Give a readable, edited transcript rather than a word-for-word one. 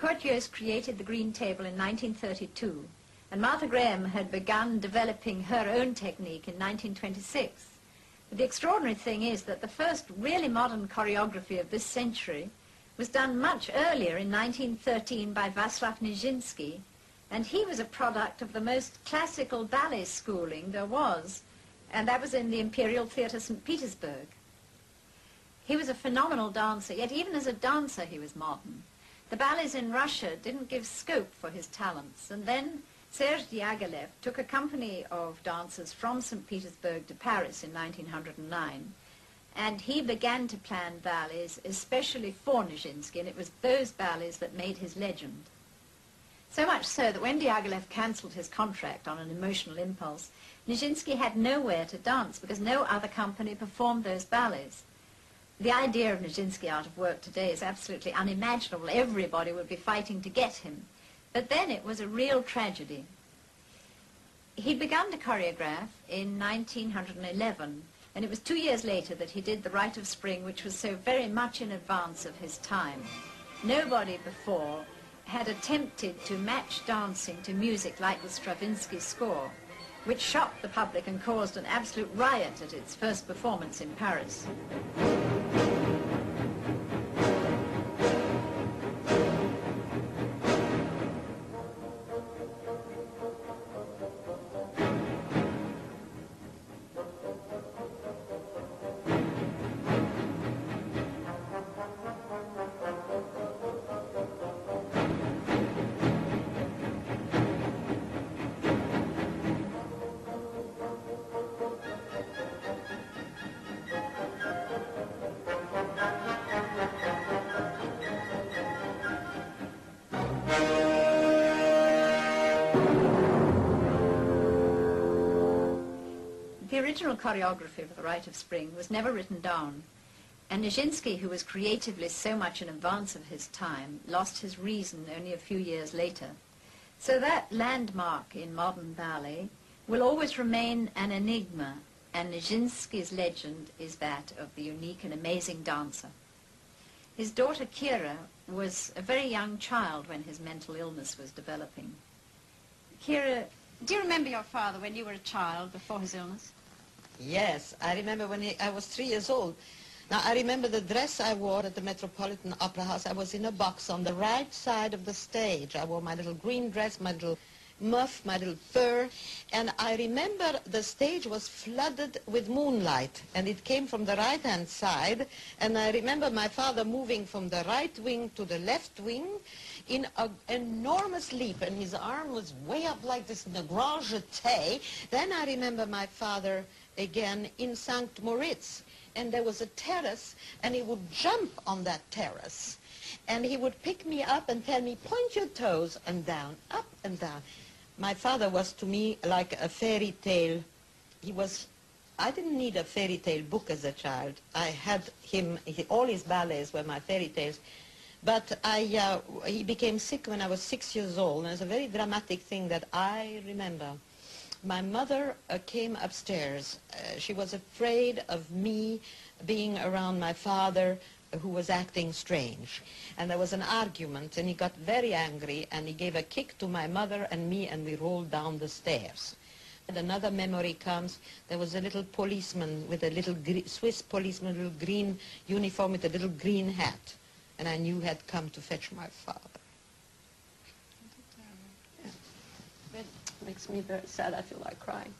courtiers created the green table in 1932, and Martha Graham had begun developing her own technique in 1926. But the extraordinary thing is that the first really modern choreography of this century was done much earlier in 1913 by Václav Nijinsky, and he was a product of the most classical ballet schooling there was, and that was in the Imperial Theatre St. Petersburg. He was a phenomenal dancer, yet even as a dancer he was modern. The ballets in Russia didn't give scope for his talents, and then Serge Diaghilev took a company of dancers from St. Petersburg to Paris in 1909, and he began to plan ballets especially for Nijinsky, and it was those ballets that made his legend. So much so that when Diaghilev cancelled his contract on an emotional impulse, Nijinsky had nowhere to dance because no other company performed those ballets. The idea of Nijinsky out of work today is absolutely unimaginable. Everybody would be fighting to get him. But then it was a real tragedy. He'd begun to choreograph in 1911, and it was 2 years later that he did the Rite of Spring, which was so very much in advance of his time. Nobody before had attempted to match dancing to music like the Stravinsky score, which shocked the public and caused an absolute riot at its first performance in Paris. The original choreography for the Rite of Spring was never written down, and Nijinsky, who was creatively so much in advance of his time, lost his reason only a few years later. So that landmark in modern ballet will always remain an enigma, and Nijinsky's legend is that of the unique and amazing dancer. His daughter Kyra was a very young child when his mental illness was developing. Kyra, do you remember your father when you were a child before his illness? Yes, I remember when I was 3 years old. Now, I remember the dress I wore at the Metropolitan Opera House. I was in a box on the right side of the stage. I wore my little green dress, my little muff, my little fur, and I remember the stage was flooded with moonlight, and it came from the right-hand side, and I remember my father moving from the right wing to the left wing in an enormous leap, and his arm was way up like this in a grand jeté. Then I remember my father again in St. Moritz, and there was a terrace, and he would jump on that terrace, and he would pick me up and tell me, point your toes, and down, up and down. My father was to me like a fairy tale. I didn't need a fairy tale book as a child. I had him, all his ballets were my fairy tales. But he became sick when I was 6 years old, and it's a very dramatic thing that I remember. My mother came upstairs. She was afraid of me being around my father, who was acting strange. And there was an argument, and he got very angry, and he gave a kick to my mother and me, and we rolled down the stairs. And another memory comes, there was a little policeman with a little Swiss policeman, a little green uniform with a little green hat, and I knew he had come to fetch my father. Yeah. It makes me very sad. I feel like crying.